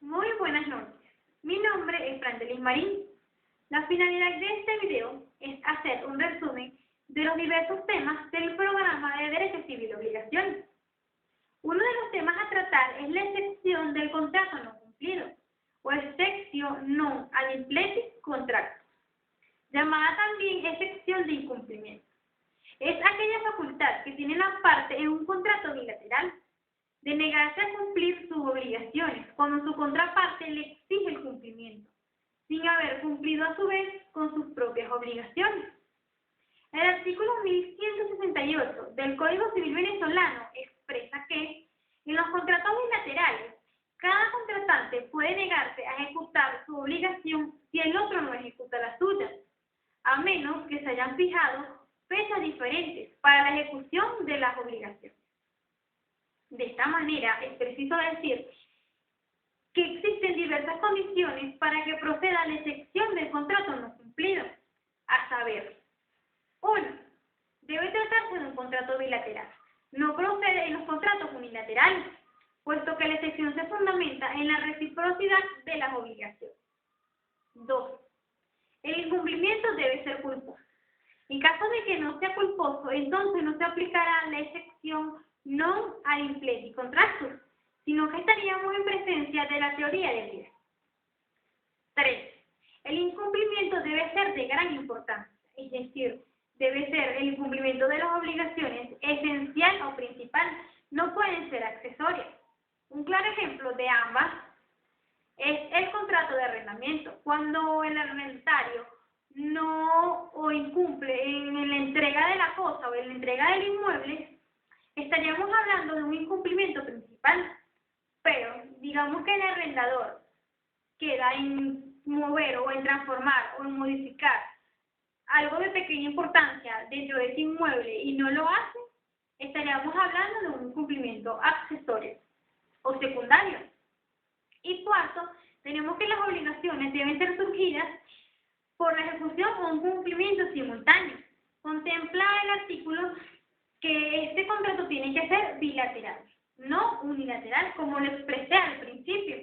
Muy buenas noches. Mi nombre es Frandelis Marín. La finalidad de este video es hacer un resumen de los diversos temas del programa de Derecho Civil y Obligaciones. Uno de los temas a tratar es la excepción del contrato no cumplido, o exception non ad implicit contractus, llamada también excepción de incumplimiento. Es aquella facultad que tiene la parte en un contrato bilateral de negarse a cumplir sus obligaciones cuando su contraparte le exige el cumplimiento, sin haber cumplido a su vez con sus propias obligaciones. El artículo 1168 del Código Civil venezolano expresa que en los contratos bilaterales, cada contratante puede negarse a ejecutar su obligación si el otro no ejecuta la suya, a menos que se hayan fijado fechas diferentes para la ejecución de las obligaciones. De esta manera, es preciso decir que existen diversas condiciones para que proceda la excepción del contrato no cumplido, a saber: 1. Debe tratarse de un contrato bilateral. No procede en los contratos unilaterales, puesto que la excepción se fundamenta en la reciprocidad de las obligaciones. 2. El incumplimiento debe ser culposo. En caso de que no sea culposo, entonces no se aplicará la excepción non ad implicit contractus, sino que estaríamos en presencia de la teoría del riesgo. 3. El incumplimiento debe ser de gran importancia, es decir, debe ser el incumplimiento de las obligaciones esencial o principal, no pueden ser accesorias. Un claro ejemplo de ambas es el contrato de arrendamiento. Cuando el arrendatario no o incumple en la entrega de la cosa o en la entrega del inmueble, estaríamos hablando de un incumplimiento principal. Pero digamos que el arrendador queda en mover o en transformar o en modificar algo de pequeña importancia dentro de ese inmueble y no lo hace, estaríamos hablando de un incumplimiento accesorio o secundario. Y cuarto, tenemos que las obligaciones deben ser surgidas por la ejecución o un cumplimiento simultáneo. Contempla el artículo que este contrato tiene que ser bilateral, no unilateral, como lo expresé al principio.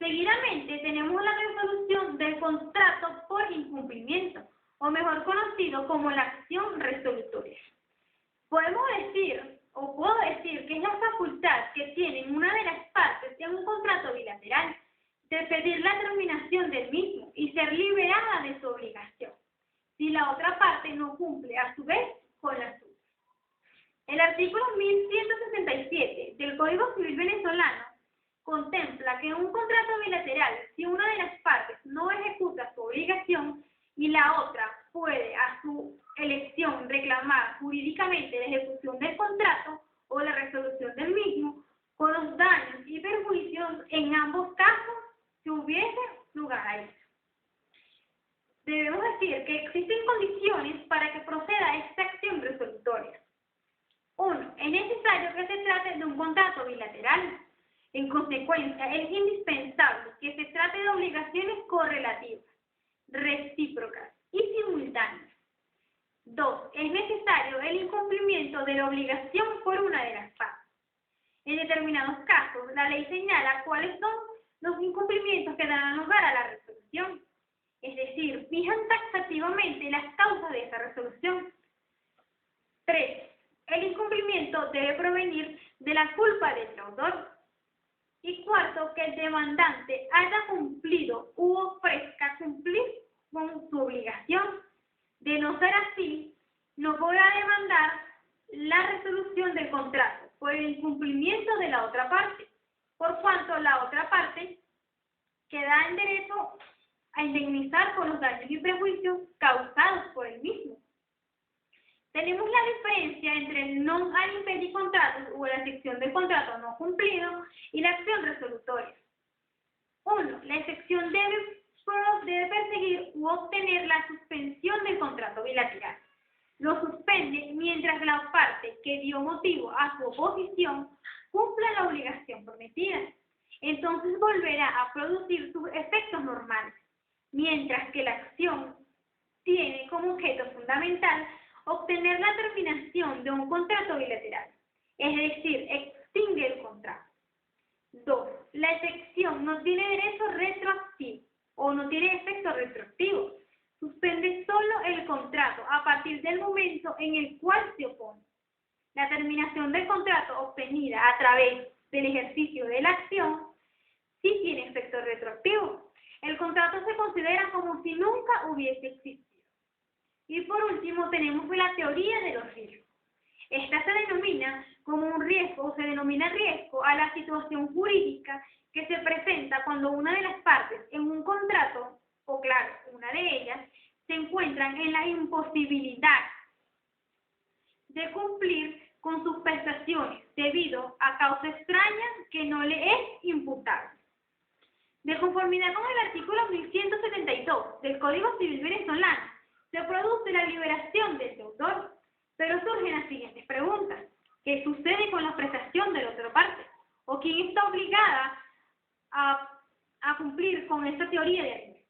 Seguidamente tenemos la resolución del contrato por incumplimiento, o mejor conocido como la acción resolutoria. Podemos decir, o puedo decir, que es la facultad que tiene una de las partes de un contrato bilateral de pedir la terminación del mismo y ser liberada de su obligación, si la otra parte no cumple a su vez con la suya. El artículo 1167 del Código Civil venezolano contempla que en un contrato bilateral, si una de las partes no ejecuta su obligación y la otra puede a su elección reclamar jurídicamente la ejecución del contrato o la resolución del mismo, con los daños y perjuicios en ambos casos que hubiese lugar a eso. Debemos decir que existen condiciones para que proceda esta acción resolutoria. 1. Es necesario que se trate de un contrato bilateral. En consecuencia, es indispensable que se trate de obligaciones correlativas, recíprocas y simultáneas. 2. Es necesario el incumplimiento de la obligación por una de las partes. En determinados casos, la ley señala cuáles son los incumplimientos que darán lugar a la resolución, es decir, fijan taxativamente las causas de esa resolución. 3. El incumplimiento debe provenir de la culpa del deudor. Y 4, que el demandante haya cumplido u ofrezca cumplir con su obligación. De no ser así, no podrá demandar la resolución del contrato por el incumplimiento de la otra parte, por cuanto la otra parte queda en derecho a indemnizar por los daños y perjuicios causados por el mismo. Tenemos la diferencia entre el non ad implicit contractus o la excepción del contrato no cumplido y la acción resolutoria. 1. La excepción debe perseguir u obtener la suspensión del contrato bilateral. Lo suspende mientras la parte que dio motivo a su oposición cumpla la obligación prometida. Entonces volverá a producir sus efectos normales, mientras que la acción tiene como objeto fundamental obtener la terminación de un contrato bilateral, es decir, extingue el contrato. 2. la excepción no tiene derecho retroactivo o no tiene efecto retroactivo. Suspende solo el contrato a partir del momento en el cual se opone. La terminación del contrato obtenida a través del ejercicio de la acción sí tiene efecto retroactivo. El contrato se considera como si nunca hubiese existido. Y por último tenemos la teoría de los riesgos. Esta se denomina como un riesgo o se denomina riesgo a la situación jurídica que se presenta cuando una de las partes en un contrato, o claro, una de ellas, se encuentran en la imposibilidad de cumplir con sus prestaciones debido a causa extraña que no le es imputable. De conformidad con el artículo 1172 del Código Civil venezolano, se produce la liberación del deudor, pero surgen las siguientes preguntas. ¿Qué sucede con la prestación de la otra parte? ¿O quién está obligada a cumplir con esta teoría de riesgo?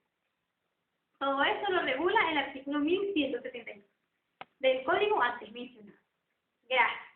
Todo eso lo regula el artículo 1172 del Código antes mencionado. Gracias.